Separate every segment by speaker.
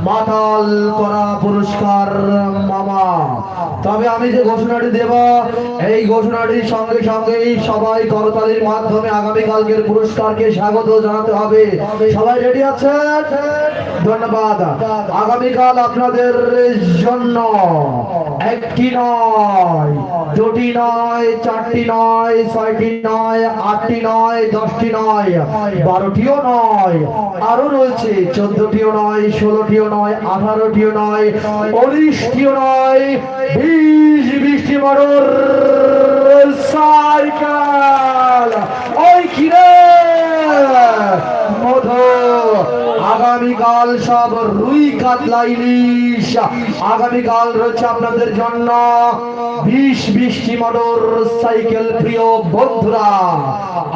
Speaker 1: মাতাল করা পুরস্কার মামা। তবে আমি যে ঘোষণাটি দেব, এই ঘোষণাটির সঙ্গে সঙ্গে সবাই করতালির মাধ্যমে আগামীকালকের পুরস্কারকে স্বাগত জানাতে হবে। সবাই রেডি আছেন? ধন্যবাদ। আগামীকাল আপনাদের জন্য একটি নয়, দুটি নয়, চারটি নয়, ছয়টি নয়, আটটি নয়, 10টি নয়, 12টিও নয়, আরো রয়েছে 14টিও নয়, 16টিও নয়, 18টিও নয়, 19টিও নয়, 20টি মোটর সাইকেল। ওই কিরে মধু, আগামীকাল সব রুই কাতলা ইলিশ আগামীকাল রয়েছে আপনাদের জন্য 20টি মোটর সাইকেল। প্রিয় বন্ধুরা,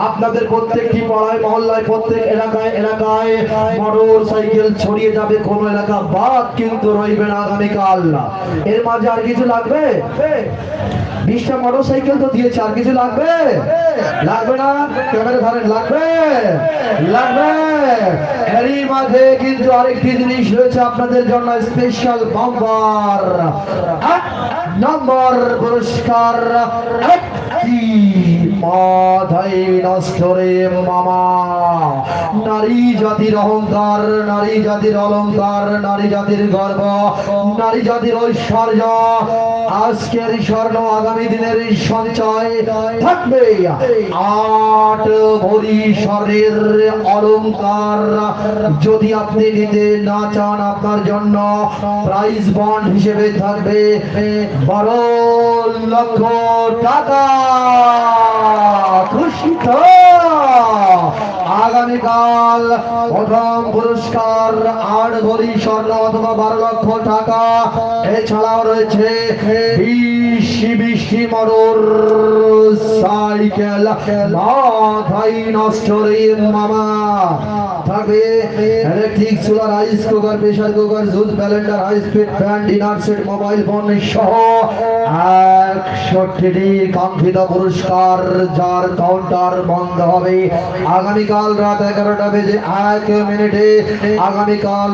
Speaker 1: আপনাদের প্রত্যেকটি পাড়ায় মহল্লায় প্রত্যেক এলাকায় এলাকায় মোটর সাইকেল ছড়িয়ে যাবে, কোন এলাকা বাদ কিন্তু রইবে না আগামীকাল। এর মাঝে আর কিছু লাগবে? 20টা মোটর সাইকেল তো দিয়েছে, আর কিছু লাগবে? লাগবে না? ক্যামেরা ধরেন, লাগবে? লাগবে। এরই মাঝে কিন্তু আরেকটি জিনিস রয়েছে আপনাদের জন্য, স্পেশাল বাম্পার 1 নম্বর পুরস্কার। একটি মাথায় নষ্ট রে মামা, নারী জাতির অহংকার, নারী জাতির অলংকার, নারী জাতির গর্ব, নারী জাতির ঐশ্বর্য। আজকের স্বর্ণ আগামী দিনের সঞ্চয় থাকবে 8 ভরি স্বর্ণের অলংকার। যদি আপনি নিতে না চান, আপনার জন্য প্রাইজ বন্ড হিসেবে থাকবে 12 লক্ষ টাকা। খুশি তো? আগামীকাল প্রথম পুরস্কার 8 ভরি স্বর্ণ অথবা 12 লক্ষ টাকা। এছাড়াও রয়েছে 20টি মোটর সাইকেল। মাথায় নষ্ট রে মামা। থাকবে ইলেকট্রিক চুলা, rice cooker, pressure cooker, juice blender, high speed fan, dinner set, mobile phone সহ 61টি কাঙ্ক্ষিত পুরস্কার, যার কাউন্টার বন্ধ হবে আগামীকাল রাত 11টা বেজে 1 মিনিটে। আগামীকাল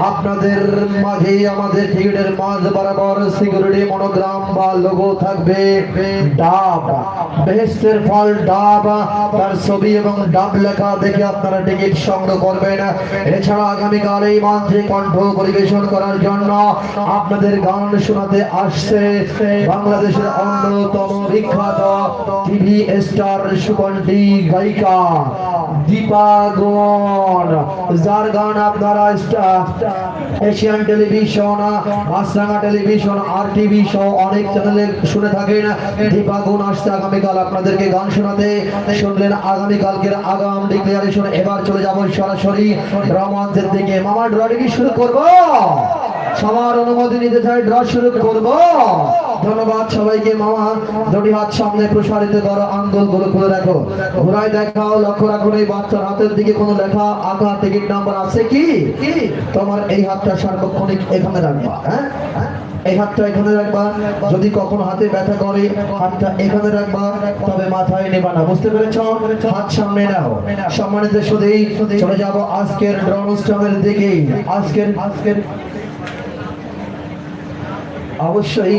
Speaker 1: আপনাদের মাঝে আমাদের টিকিটের মাঝ বরাবর সিকিউরিটি মনোগ্রাম বা লোগো থাকবে। ডাব, বেহেশতের ফল ডাব, তার ছবি এবং ডাব লেখা দেখে আপনারা টিকিট সংগ্রহ করবেন। এছাড়া আগামীকাল এই মঞ্চে কণ্ঠ পরিবেশন করার জন্য আপনাদের গান শোনাতে আসছে বাংলাদেশের অন্যতম বিখ্যাত টিভি স্টার সুকন্ঠী গায়িকা দীপা গোন, যার গান আপনারা এশিয়ান টেলিভিশন, মাছরাঙা টেলিভিশন, আর টিভি সহ অনেক চ্যানেলে শুনে থাকেন। দীপা গুণ আসছে আগামীকাল আপনাদেরকে গান শোনাতে। শুনলেন আগামীকালকের আগাম ডিক্লারেশন। এবার চলে যাব সরাসরি রোমাঞ্চের দিকে। মামা, ড্র কি শুরু করব? সবার অনুমতি নিতে চাই, ড্র শুরু করব। ধন্যবাদ সবাইকে। মামা, দুটি হাত সামনে প্রসারিত করো, আঙ্গুলগুলো খুলে রাখো, ঘুরাই দেখাও। লক্ষ্য রাখুন এই বাচ্চার হাতের দিকে কোনো লেখা আঁকা টিকিট নাম্বার আছে কি? তোমার এই হাতটা সার্বক্ষণিক এখানে রাখবা। হ্যাঁ, এই হাতটা এখানে রাখবা। যদি কখনো হাতে ব্যথা করে, হাতটা এখানে রাখবা, তবে মাথায় নেবা না। বুঝতে পেরেছ? হাত সামনে নাও। সম্মানিত সুধী, চলে যাব আজকের ড্র অনুষ্ঠানের দিকে। আজকের অবশ্যই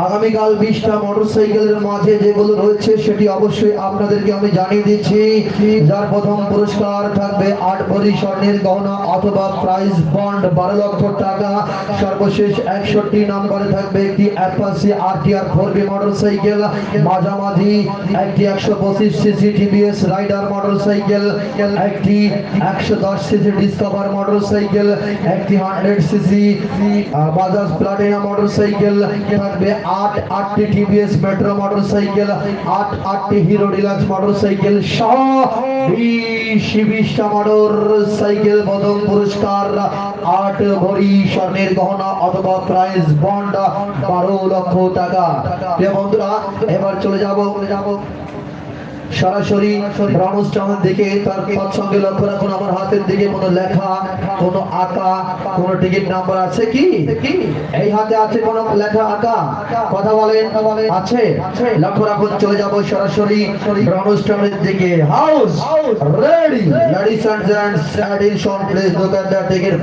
Speaker 1: আগামীকাল 20টা মোটরসাইকেলের মাঝে যেগুলো রয়েছে সেটি অবশ্যই আপনাদেরকে আমি জানিয়ে দিচ্ছি। যার প্রথম পুরস্কার থাকবে 8 ভরি স্বর্ণের গহনা অথবা প্রাইজ বন্ড 12 লক্ষ টাকা। সর্বশেষ 61 নম্বরে থাকবে একটি অ্যাপাচি আরটিআর 4B মোটরসাইকেল। মাঝামাঝি একটি 125 সিসি টিভিএস রাইডার মোটরসাইকেল, একটি 110 সিসি ডিসকভার মোটরসাইকেল, একটি 100 সিসি বাজাজ প্লাটিনা মোটরসাইকেল থাকবে, 8টি টিভিএস মেট্রো মোটরসাইকেল, 8টি হিরো ডিলাক্স মোটরসাইকেল সহ 20টা মোটরসাইকেল। প্রথম পুরস্কার 8 ভরি স্বর্ণের গহনা অথবা প্রাইজ বন্ড 12 লক্ষ টাকা। বন্ধুরা, এবার চলে যাব সরাসরি অনুষ্ঠানের দিকে তার সঙ্গে লক্ষ্য রাখুন আমার হাতের দিকে কোনো লেখা কোনো আঁকা কোনো টিকিট নাম্বার আছে কি এই হাতে আছে কোনো লেখা আঁকা কথা বলেন আছে লক্ষ্য রাখুন চলে যাব সরাসরি অনুষ্ঠানের দিকে house ready ladies and gents addition please look at the ticket